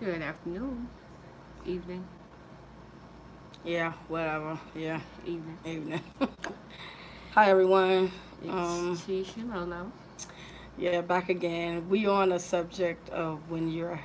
Good afternoon, evening, Yeah, whatever. Yeah, evening. evening. Hi everyone. It's Um, Tisha Lolo. yeah, back again. We on the subject of when you're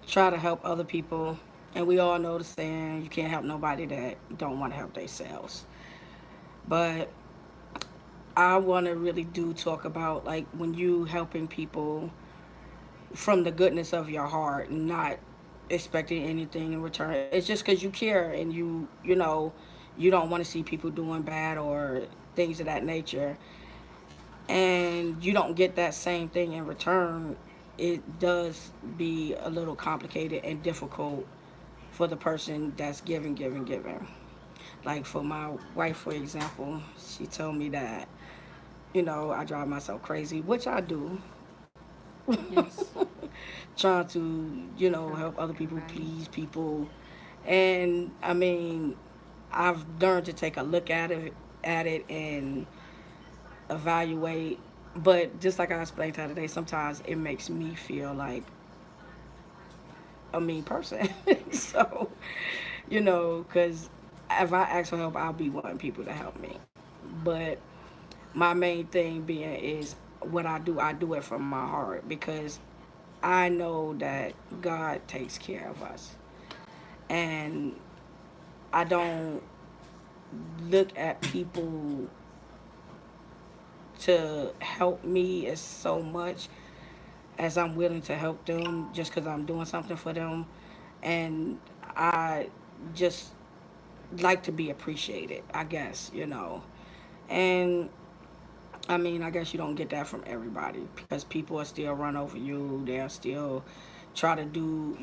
trying to help other people, and we all know the saying: you can't help nobody that don't want to help themselves. But I want to really do talk about like when you helping people from the goodness of your heart, not expecting anything in return. It's just because you care and you don't want to see people doing bad or things of that nature, and you don't get that same thing in return. It does be a little complicated and difficult for the person that's giving. Like for my wife, for example, she told me that I drive myself crazy, which I do. Yes, Trying to help help other people, everybody. please people. And I mean, I've learned to take a look at it and evaluate. But just like I explained to her today, sometimes it makes me feel like a mean person. So, because if I ask for help, I'll be wanting people to help me. But my main thing being is what I do it from my heart because I know that God takes care of us. And I don't look at people to help me as so much as I'm willing to help them just because I'm doing something for them. And I just like to be appreciated, I guess. And I mean, I guess you don't get that from everybody because people will still run over you. They'll still try to do,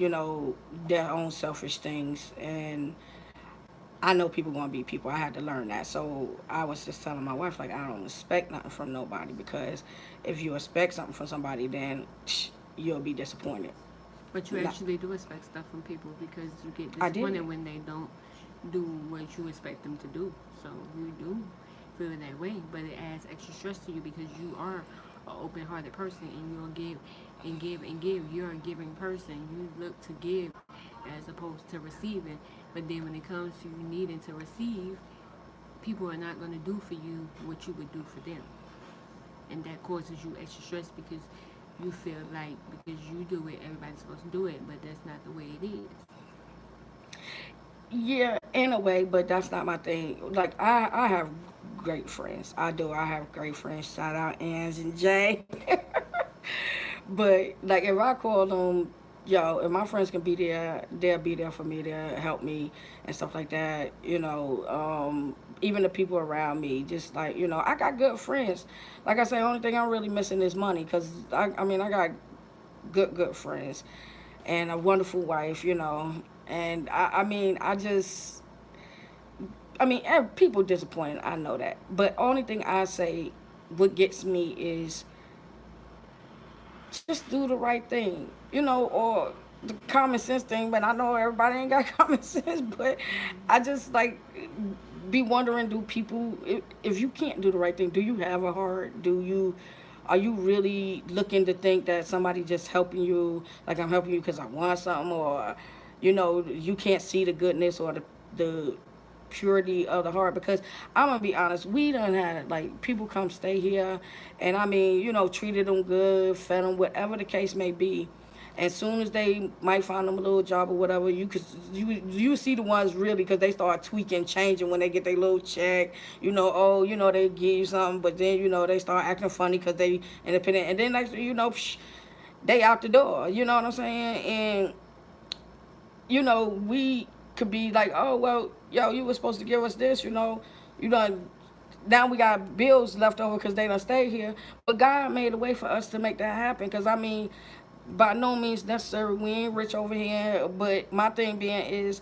their own selfish things. And I know people gonna be people. I had to learn that. So I was just telling my wife, like, I don't expect nothing from nobody because if you expect something from somebody, then you'll be disappointed. But you No, actually do expect stuff from people because you get I did. disappointed when they don't do what you expect them to do. So you do feel that way, but it adds extra stress to you because you are an open-hearted person and you'll give and give and give. You're a giving person. You look to give as opposed to receiving. But then when it comes to you needing to receive, people are not going to do for you what you would do for them, and that causes you extra stress because you feel like because you do it everybody's supposed to do it, but that's not the way it is. Yeah, in a way, but that's not my thing. Like I have great friends. I do. I have great friends. Shout out Ange and Jay. But like if I call them, if my friends can be there, they'll be there for me. They'll help me and stuff like that. Even the people around me, just like I got good friends. Like I say, only thing I'm really missing is money, cause I mean I got good friends and a wonderful wife. And I mean I mean, people disappointed. I know that, but only thing I say, what gets me is just do the right thing, or the common sense thing. But I know everybody ain't got common sense. But I just like be wondering, do people, if you can't do the right thing, do you have a heart? Are you really looking to think that somebody just helping you, like I'm helping you because I want something, or you can't see the goodness or the purity of the heart? Because I'm gonna be honest, we done had like people come stay here, and I mean, treated them good, fed them, whatever the case may be. As soon as they might find them a little job or whatever, you see the ones really because they start tweaking, changing when they get their little check. Oh, they give you something, but then they start acting funny because they independent, and then next they out the door. You know what I'm saying? And we could be like, oh well, yo, you were supposed to give us this, you done. Now we got bills left over because they don't stay here. But God made a way for us to make that happen. Because I mean, by no means necessary, we ain't rich over here. But my thing being is,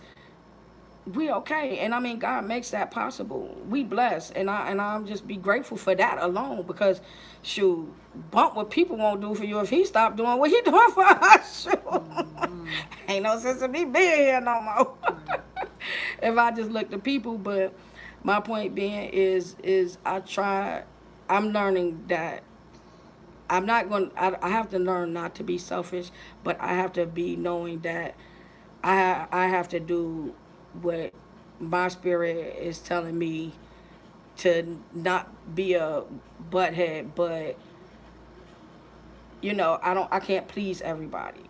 we okay, and I mean, God makes that possible. We blessed, and I'm just be grateful for that alone. Because, shoot, bump what people won't do for you if He stopped doing what He doing for us. Shoot. Mm-hmm. Ain't no sense in me being here no more. Right. If I just look to people. But my point being is I try. I'm learning that I'm not going. I have to learn not to be selfish, but I have to be knowing that I have to do what my spirit is telling me to not be a butthead, but I can't please everybody.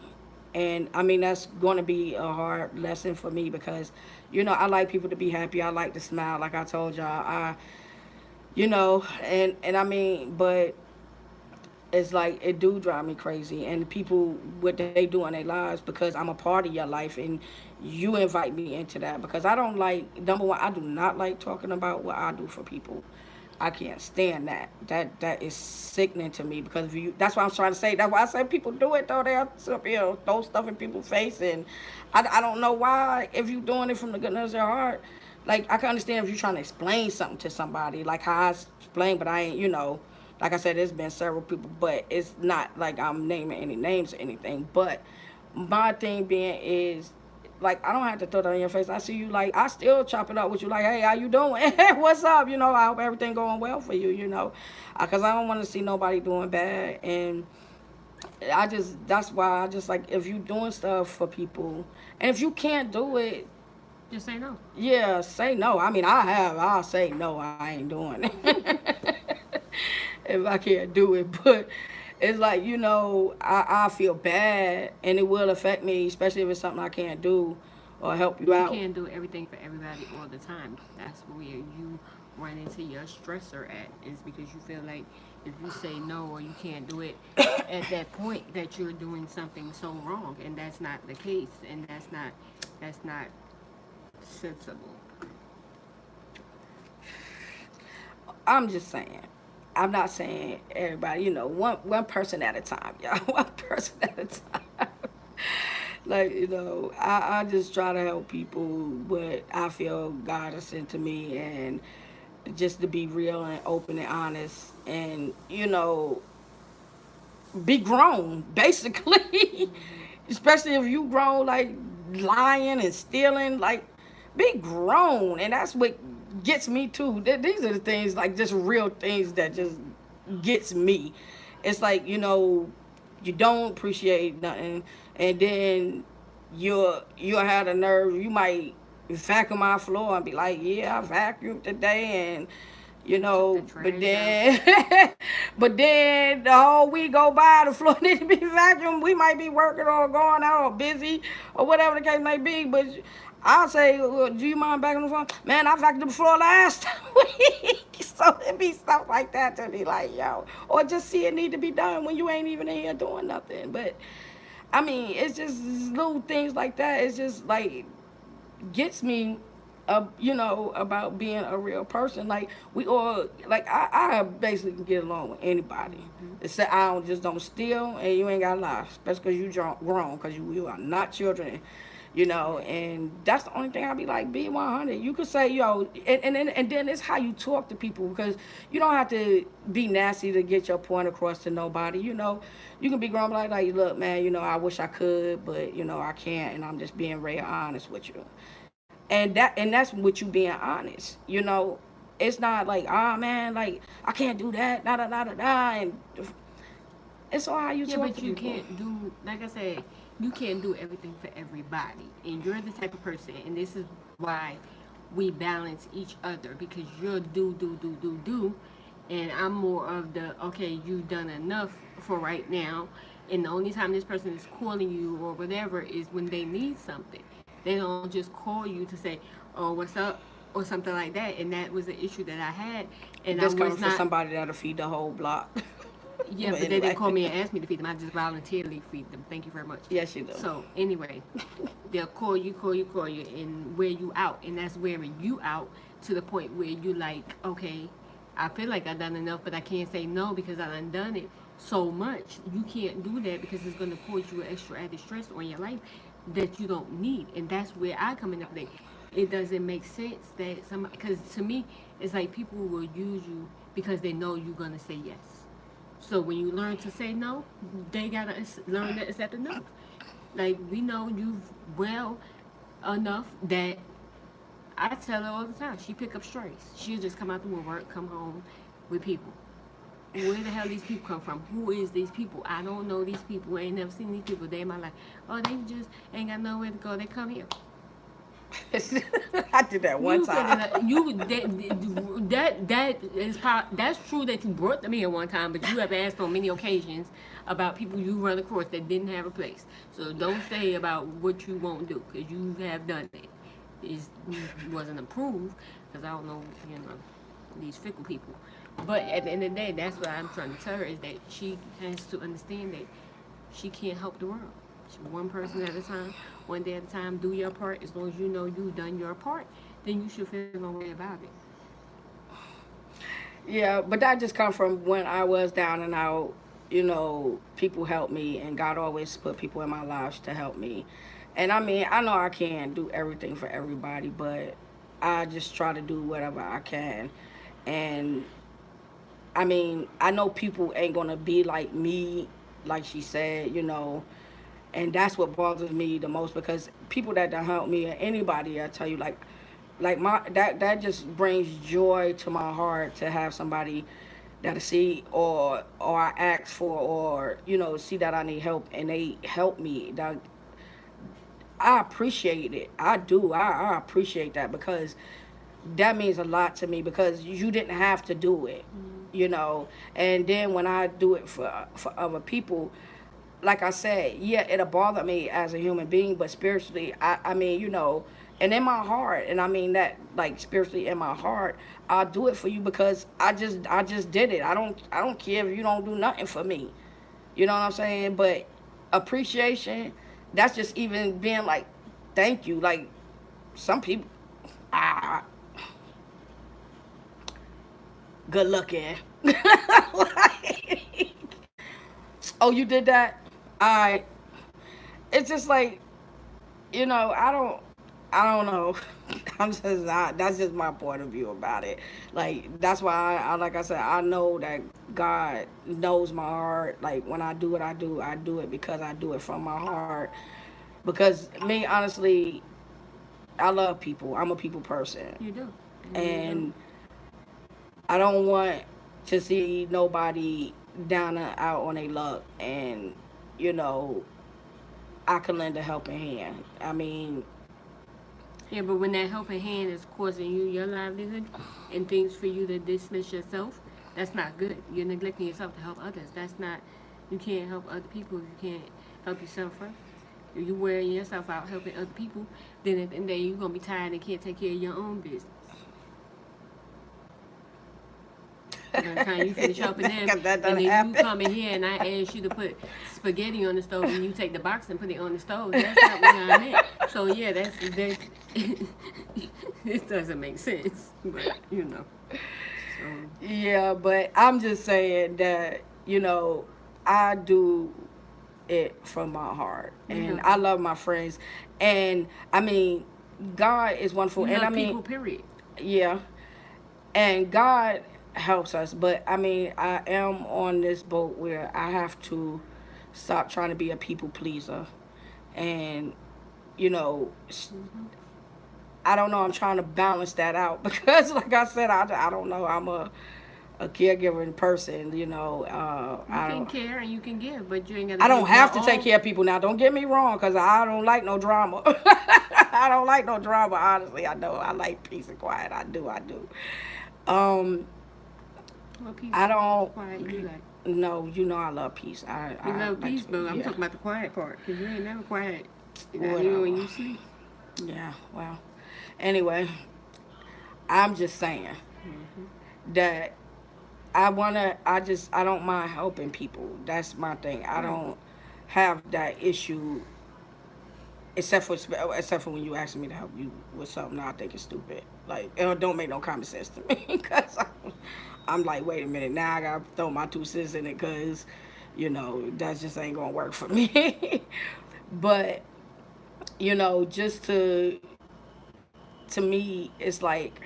And I mean, that's going to be a hard lesson for me because, I like people to be happy. I like to smile, like I told y'all. And I mean, but it's like it do drive me crazy. And people, what they do in their lives because I'm a part of your life and you invite me into that because I don't like, number one, I do not like talking about what I do for people. I can't stand that. That is sickening to me because if you. That's what I'm trying to say. That's why I say people do it though. They throw stuff in people's face, and I don't know why. If you doing it from the goodness of your heart, like I can understand if you're trying to explain something to somebody, like how I explain, but I ain't. Like I said, there's been several people, but it's not like I'm naming any names or anything. But my thing being is like I don't have to throw that in your face. I see you like I still chop it up with you like, hey, how you doing? What's up? I hope everything going well for you. Because I don't want to see nobody doing bad. And that's why I just like if you doing stuff for people, and if you can't do it, Just say no. yeah, say no. I mean, I'll say no. I ain't doing it if I can't do it. But it's like I feel bad, and it will affect me, especially if it's something I can't do or help you You out. can't do everything for everybody all the time. That's where you run into your stressor at, is because you feel like if you say no or you can't do it at that point that you're doing something so wrong, and that's not the case, and that's not sensible. I'm just saying. I'm not saying everybody. One person at a time, y'all. One person at a time. Like I just try to help people what I feel God has sent to me, and just to be real and open and honest, and be grown basically. Especially if you grown like lying and stealing, like be grown. And that's what gets me too. These are the things, like just real things that just gets me. It's like you don't appreciate nothing, and then you'll have the nerve. You might vacuum my floor and be like, yeah, I vacuumed today, and Took the but trash out. then but then the whole week go by, the floor need to be vacuumed. We might be working or going out or busy or whatever the case may be, but I'll say, well, do you mind vacuuming the floor? Man, I vacuumed the floor last week. So it be stuff like that to be like, yo, or just see it need to be done when you ain't even in here doing nothing. But I mean, it's just little things like that. It's just like gets me about being a real person. Like we all like I basically can get along with anybody. Hmm. Except don't steal and you ain't got to lie. Especially because you grown, because you are not children. Right. And that's the only thing I be like, be 100. You could say, and then it's how you talk to people, because you don't have to be nasty to get your point across to nobody. You can be grown like, look, man, I wish I could, but I can't, and I'm just being real honest with you. And that's what you being honest. It's not like, ah, man, like I can't do that, da da da da da, and it's all how you Yeah, talk but to you people. can't do, like I said, you can't do everything for everybody. And you're the type of person, and this is why we balance each other, because you're do, and I'm more of the, okay, you've done enough for right now. And the only time this person is calling you or whatever is when they need something. They don't just call you to say, oh, what's up? Or something like that. And that was the issue that I had. And I This coming was from not. somebody that'll feed the whole block. Yeah, But but they didn't anyway, call me and ask me to feed them. I just voluntarily feed them. Thank you very much. yes, you do. So anyway, they'll call you, and wear you out, and that's wearing you out to the point where you like, okay, I feel like I've done enough, but I can't say no because I done it so much. You can't do that because it's gonna cause you extra added stress on your life that you don't need, and that's where I come into play. It doesn't make sense that some, because to me, it's like people will use you because they know you're gonna say yes. So when you learn to say no, they gotta learn to accept the no. Like we know you well enough that I tell her all the time. She pick up strays. She'll just come out the woodwork, come home with people. Where the hell these people come from? Who is these people? I don't know these people. I ain't never seen these people a day in my life. Oh, they just ain't got nowhere to go. They come here. I did that one You could time. you that's true that you brought them here one time, but you have asked on many occasions about people you run across that didn't have a place. So don't say about what you won't do, because you have done it. It wasn't approved, because I don't know, you know, these fickle people. But at the end of the day, that's what I'm trying to tell her, is that she has to understand that she can't help the world. One person at a time, one day at a time. Do your part. As long as you know you've done your part, then you should feel no way about it. Yeah, but that just come from when I was down and out. You know, people helped me, and God always put people in my lives to help me. And I mean, I know I can't do everything for everybody, but I just try to do whatever I can. And I mean, I know people ain't gonna be like me, like she said, you know, and that's what bothers me the most, because people that don't help me, or anybody, I tell you, like my that just brings joy to my heart to have somebody that I see, or I ask for, or you know, see that I need help and they help me. That I appreciate it. I do. I appreciate that, because that means a lot to me, because you didn't have to do it, you know. And then when I do it for other people, like I said, yeah, it'll bother me as a human being, but spiritually, I mean, you know, and in my heart, and I mean that like spiritually in my heart, I'll do it for you, because I just did it. I don't care if you don't do nothing for me. You know what I'm saying? But appreciation, that's just even being like, thank you. Like some people, ah, good looking. Like, oh, you did that? I. It's just like, you know, I don't know. I'm just not. That's just my point of view about it. Like that's why like I said, I know that God knows my heart. Like when I do what I do it because I do it from my heart. Because me, honestly, I love people. I'm a people person, You do. You really do. and I don't want to see nobody down and out on their luck. And you know, I can lend a helping hand. I mean, Yeah, but when that helping hand is causing you your livelihood and things for you to dismiss yourself, that's not good. You're neglecting yourself to help others. That's not. You can't help other people if you can't help yourself first. If you wearing yourself out helping other people, then at the end of the day you're gonna be tired and can't take care of your own business. By the time you finish helping them, because that and doesn't then you happen. come in here and I ask you to put spaghetti on the stove, and you take the box and put it on the stove. That's not what I meant. So yeah, that's it doesn't make sense, but you know. So Yeah, but I'm just saying that, you know, I do it from my heart. you And know, I love my friends. And I mean, God is wonderful. you And I love mean, people. Period. yeah. And God helps us. But I mean, I am on this boat where I have to stop trying to be a people pleaser. And, you know, Hmm. I don't know. I'm trying to balance that out because, like I said, I don't know. I'm a caregiving person. You know, You can care and you can give, but you ain't gotta I don't give your have to take all. care of people now. Don't get me wrong, because I don't like no drama. I don't like no drama. Honestly, I know I like peace and quiet. I do. I do. Um, What peace I and don't. quiet you like? No, you know I love peace. You I love like peace, to, but I'm yeah. talking about the quiet part, cause you ain't never quiet. Not even when Whatever. you sleep. Yeah. Well. Anyway, I'm just saying Hmm. that I don't mind helping people. That's my thing. I Right. don't have that issue, except for when you ask me to help you with something I think is stupid. Like it don't make no common sense to me, because I'm like, wait a minute, now I gotta throw my 2 cents in it, because you know that just ain't gonna work for me. But you know, just to me, it's like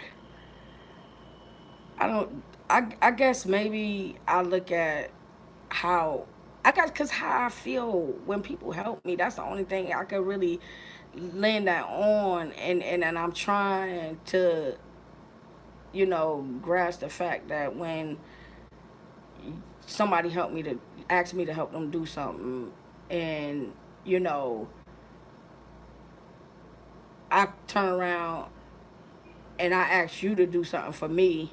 I don't. I guess maybe I look at how I got, because how I feel when people help me. That's the only thing I could really land that on, and I'm trying to, you know, grasp the fact that when somebody helped me to ask me to help them do something, and you know, I turn around and I ask you to do something for me,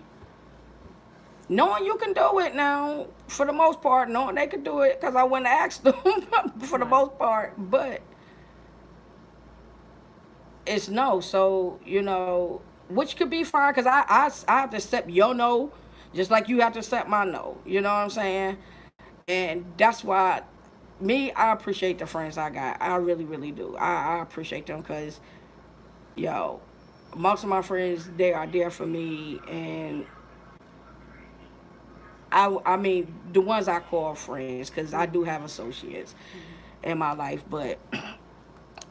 knowing you can do it now, for the most part, knowing they can do it, because I wouldn't ask them for the Right. most part, but it's no. So, you know, which could be fine, because I have to accept your no, just like you have to accept my no. You know what I'm saying? And that's why, me, I appreciate the friends I got. I really, really do. I appreciate them because, yo, most of my friends, they are there for me. And I mean, the ones I call friends, because I do have associates in my life, but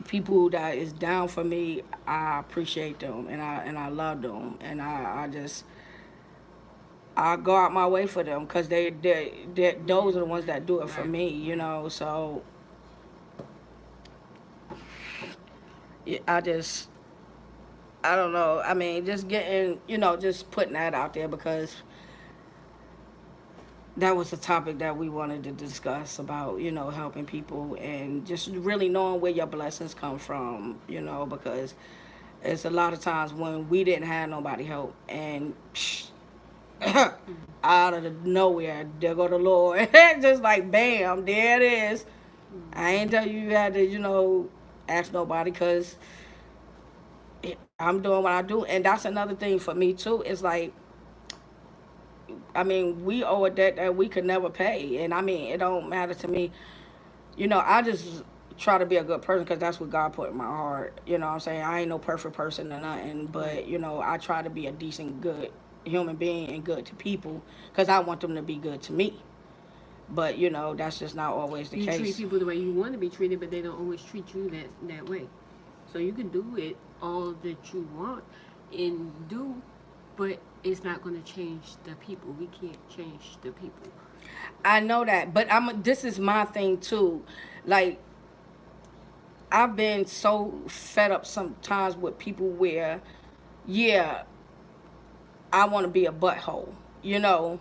people that is down for me, I appreciate them, and I love them, and I just I go out my way for them because they those are the ones that do it for Right. me, you Right. know. So yeah, I don't know. I mean, just getting, you know, just putting that out there because that was a topic that we wanted to discuss about, you know, helping people and just really knowing where your blessings come from, you know, because it's a lot of times when we didn't have nobody help and out of the nowhere, there go the Lord. Just like bam, there it is. I ain't tell you you had to, you know, ask nobody because I'm doing what I do. And that's another thing for me too. It's like, I mean, we owe a debt that we could never pay. And I mean, it don't matter to me. You know, I just try to be a good person because that's what God put in my heart. You know what I'm saying? I ain't no perfect person or nothing, Right. but, you know, I try to be a decent, good human being and good to people because I want them to be good to me. But, you know, that's just not always the You treat case. people the way you want to be treated, but they don't always treat you that way. So you can do it all that you want and do, but it's not going to change the people. We can't change the people. I know that, but this is my thing too. Like, I've been so fed up sometimes with people where, yeah, I want to be a butthole, you know.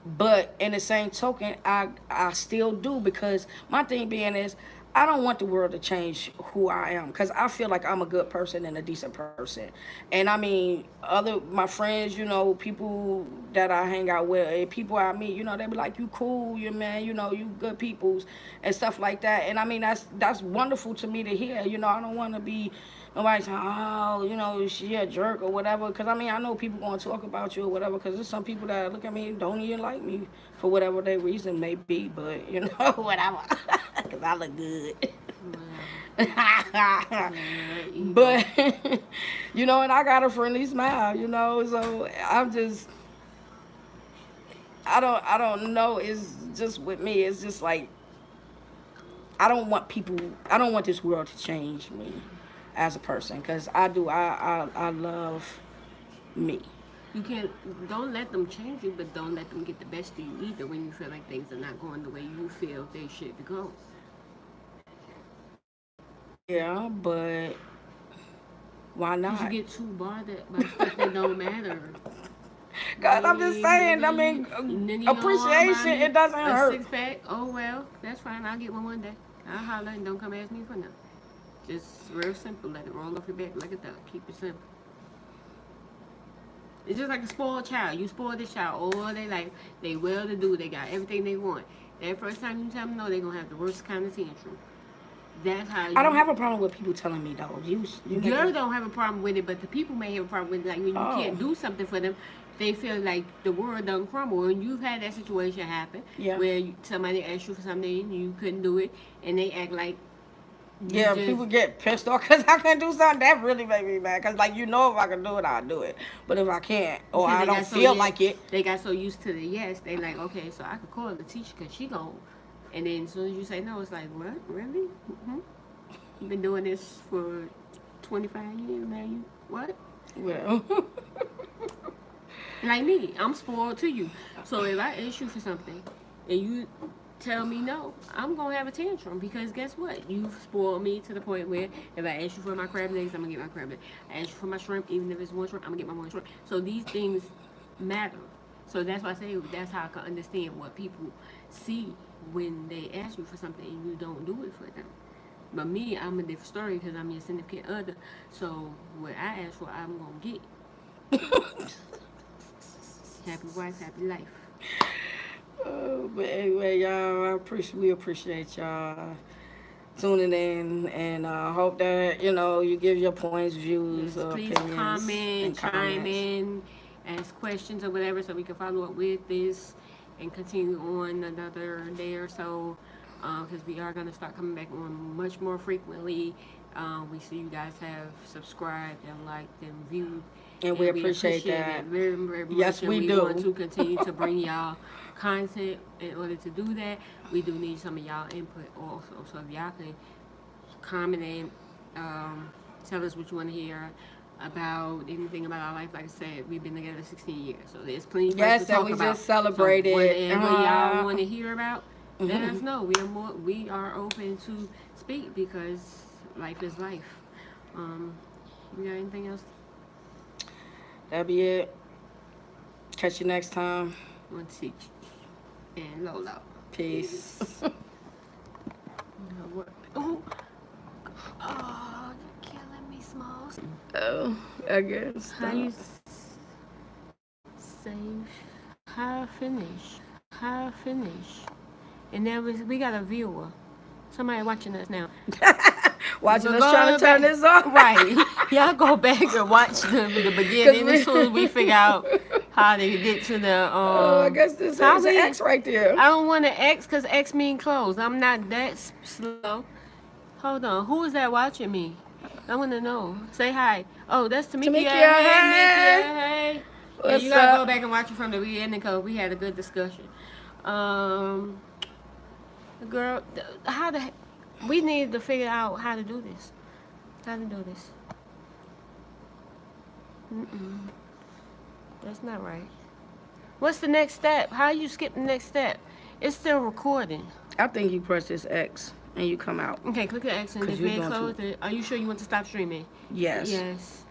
But in the same token, I still do because my thing being is I don't want the world to change who I am because I feel like I'm a good person and a decent person. And I mean, other my friends, you know, people that I hang out with, and people I meet, you know, they be like, "You cool, you man, you know, you good peoples," and stuff like that. And I mean, that's wonderful to me to hear. You know, I don't want to be nobody saying, "Oh, you know, she a jerk or whatever." Because I mean, I know people going to talk about you or whatever. Because there's some people that look at me and don't even like me for whatever their reason may be. But you know, whatever. Because I look good. Whatever. Yeah, ego. But you know, and I got a friendly smile. You know, so I'm just. I don't know. It's just with me. It's just like I don't want people. I don't want this world to change me as a person because I do. I love me. You can't. Don't let them change you, but don't let them get the best of you either. When you feel like things are not going the way you feel they should go. Yeah, but why Cause you not? get too bothered by stuff that don't matter. Cause I'm just saying. I mean, Nigga, you don't want to buy appreciation me it doesn't a hurt. 6 pack. Oh well, that's fine. I'll get one day. I'll holler and don't come ask me for nothing. Just real simple. Let it roll off your back like a duck. Keep it simple. It's just like a spoiled child. You spoil this child all they life. They well to do. They got everything they want. That first time you tell them no, they're gonna have the worst kind of tantrum. That's how I don't you. have a problem with people telling me though. You make You me. don't have a problem with it, but the people may have a problem with it. Like when you Oh, can't do something for them, they feel like the world done crumble. And you've had that situation happen yeah. where somebody asked you for something and you couldn't do it, and they act like you Yeah, just people get pissed off because I can do something that really make me mad. Cause like you know, if I can do it, I'll do it. But if I can't or because I they don't got so feel like it, they got so used to the yes, they like okay, so I could call the teacher because she gone. And then as soon as you say no, it's like what really? Mm-hmm. You've been doing this for 25 years now. You what? well, Like me, I'm spoiled to you. So if I ask you for something and you tell me no, I'm gonna have a tantrum because guess what? You've spoiled me to the point where if I ask you for my crab legs, I'm gonna get my crab legs. I ask you for my shrimp, even if it's one shrimp, I'm gonna get my one shrimp. So these things matter. So that's why I say that's how I can understand what people see when they ask you for something and you don't do it for them. But me, I'm a different story because I'm your significant other. So what I ask for, I'm gonna get. Happy wife, happy life. But anyway, y'all, we appreciate y'all tuning in, and hope that you give your points, views, Yes, or please opinions, comment, and chime comments. in, ask questions or whatever, so we can follow up with this and continue on another day or so. Because we are going to start coming back on much more frequently. We see you guys have subscribed and liked and viewed. And we appreciate that. very, very much. Yes, and we we do. want to continue to bring y'all content. In order to do that, we do need some of y'all input also. So if y'all can comment and tell us what you want to hear about anything about our life. Like I said, we've been together 16 years, so there's plenty for us to talk about. Just celebrated. So whatever y'all want to hear about, let Mm-hmm. us know. We are open to speak because life is life. You got anything else? That'll be it. Catch you next time. Want to teach and Lolo. Peace. Oh, you're killing me, Smalls. Oh, I guess. How you save? How finish? And then we got a viewer. Somebody watching us now. Watching So us go trying to turn back- this off. Right. Y'all go back and watch the beginning as soon as we figure out how to get to the I guess this is how an we- X right there. I don't want to X because X mean close. I'm not that slow. Hold on. Who is that watching me? I want to know. Say hi. Oh, that's Tamikia. Tamikia, Hey, hey. Tamikia. Hey. Yeah, What's you gotta up? go back and watch it from the beginning because we had a good discussion. Girl, we need to figure out how to do this. That's not right. What's the next step? How you skip the next step? It's still recording. I think you press this X and you come out. Okay, click the X and 'Cause if you're they going close it, are you sure you want to stop streaming? Yes. Yes.